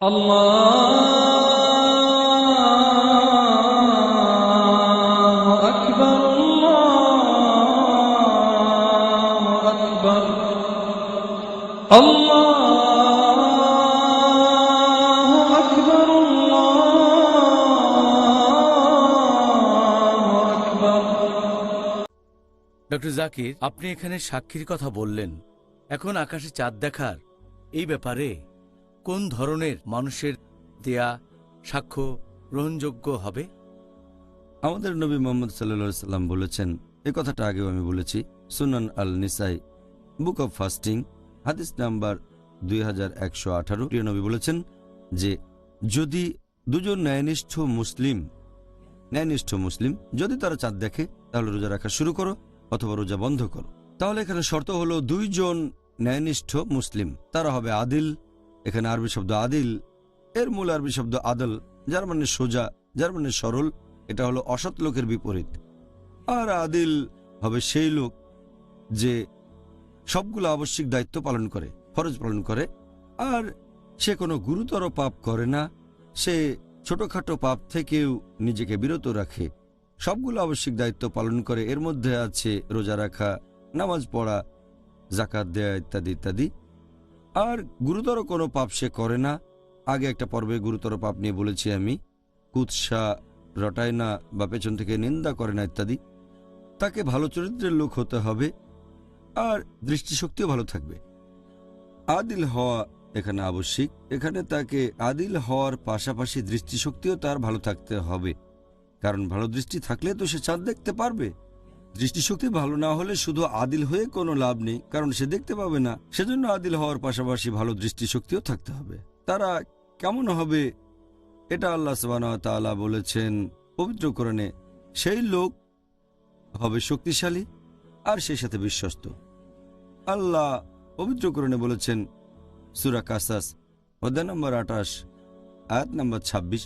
আল্লাহু আকবার, আল্লাহু আকবার, আল্লাহু আকবার, আল্লাহু আকবার। ডক্টর জাকির, আপনি এখানে সাক্ষীর কথা বললেন। এখন আকাশে চাঁদ দেখার এই ব্যাপারে কোন ধরনের মানুষের দেয়া সাক্ষ্য গ্রহণযোগ্য হবে? আমাদের নবী মোহাম্মদ সাল্লাল্লাহু সাল্লাম বলেছেন, এই কথাটা আগেও আমি বলেছি, সুনান আল নিসাই বুক অব ফাস্টিং হাদিস নাম্বার 2118। প্রিয় নবী বলেছেন যে যদি দুজন ন্যায়নিষ্ঠ মুসলিম যদি তারা চাঁদ দেখে তাহলে রোজা রাখা শুরু করো অথবা রোজা বন্ধ করো। তাহলে এখানে শর্ত হলো দুইজন ন্যায়নিষ্ঠ মুসলিম, তারা হবে আদিল। এখানে আরবি শব্দ আদিল এর মূল আরবি শব্দ আদল, যার মানে সোজা, যার মানে সরল। এটা হলো অসৎ লোকের বিপরীত। আর আদিল হবে সেই লোক যে সবগুলো আবশ্যিক দায়িত্ব পালন করে, ফরজ পালন করে, আর সে কোনো গুরুতর পাপ করে না, সে ছোটখাটো পাপ থেকেও নিজেকে বিরত রাখে, সবগুলো আবশ্যিক দায়িত্ব পালন করে। এর মধ্যে আছে রোজা রাখা, নামাজ পড়া, জাকাত দেয়া ইত্যাদি ইত্যাদি। আর গুরুতর কোনো পাপ সে করে না। আগে একটা পর্বে গুরুতর পাপ নিয়ে বলেছি আমি, কুৎসা, রটায় না বা পেছন থেকে নিন্দা করে না ইত্যাদি। তাকে ভালো চরিত্রের লোক হতে হবে, আর দৃষ্টিশক্তিও ভালো থাকবে। আদিল হওয়া এখানে আবশ্যিক। এখানে তাকে আদিল হওয়ার পাশাপাশি দৃষ্টিশক্তিও তার ভালো থাকতে হবে, কারণ ভালো দৃষ্টি থাকলে তো সে চাঁদ দেখতে পারবে। দৃষ্টিশক্তি ভালো না হলে শুধু আদিল হয়ে কোনো লাভ নেই, কারণ সে দেখতে পাবে না। সেজন্য আদিল হওয়ার পাশাপাশি ভালো দৃষ্টিশক্তিও থাকতে হবে। তারা কেমন হবে এটা আল্লাহ সুবহানাহু ওয়া তাআলা বলেছেন পবিত্র কোরআনে, সেই লোক হবে শক্তিশালী আর সেই সাথে বিশ্বস্ত। আল্লাহ পবিত্র কোরআনে বলেছেন সূরা কাসাস অধ্যায় নম্বর 28 আয়াত নম্বর 26,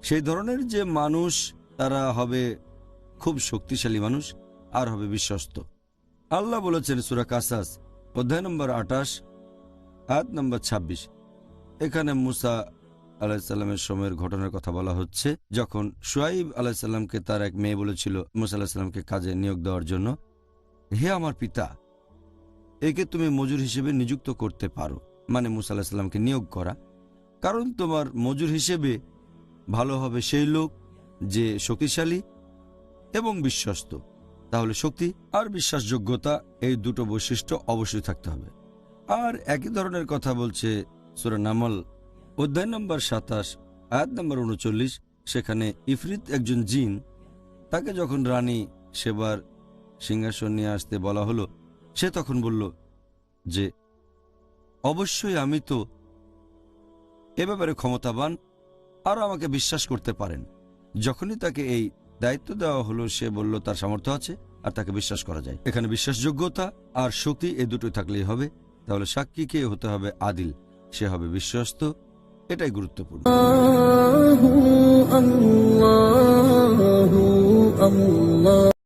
সেই ধরনের যে মানুষ তারা হবে খুব শক্তিশালী মানুষ আর হবে বিশ্বস্ত। আল্লাহ বলেছেন সূরা কাসাস অধ্যায় নম্বর 28 আয়াত নম্বর 26। এখানে মুসা আলাইহিসসালামের সময়ের ঘটনার কথা বলা হচ্ছে, যখন শুআইব আলাইহিসসালামকে তার এক মেয়ে বলেছিল মুসা আলাইহিসসালামকে কাজে নিয়োগ দেওয়ার জন্য, হে আমার পিতা, একে তুমি মজুর হিসেবে নিযুক্ত করতে পারো, মানে মুসা আলাইহিসসালামকে নিয়োগ করা, কারণ তোমার মজুর হিসেবে ভালো হবে সেই লোক যে শক্তিশালী এবং বিশ্বস্ত। তাহলে শক্তি আর বিশ্বাসযোগ্যতা, এই দুটো বৈশিষ্ট্য অবশ্যই থাকতে হবে। আর একই ধরনের কথা বলছে সূরা নামল অধ্যায় নম্বর 27 আয়াত নম্বর 39। সেখানে ইফরিত একজন জিন, তাকে যখন রানী সেবার সিংহাসন নিয়ে আসতে বলা হলো, সে তখন বলল যে অবশ্যই আমি তো এ ব্যাপারে ক্ষমতাবান, আর আমাকে বিশ্বাস করতে পারেন। যখনই তাকে এই দায়িত্ব দেওয়া হলো সে বলল তার সামর্থ্য আছে আর তাকে বিশ্বাস করা যায়। এখানে বিশ্বাসযোগ্যতা আর শক্তি এই দুটোই থাকলেই হবে। তাহলে সাক্ষীকে হতে হবে আদিল, সে হবে বিশ্বস্ত, এটাই গুরুত্বপূর্ণ।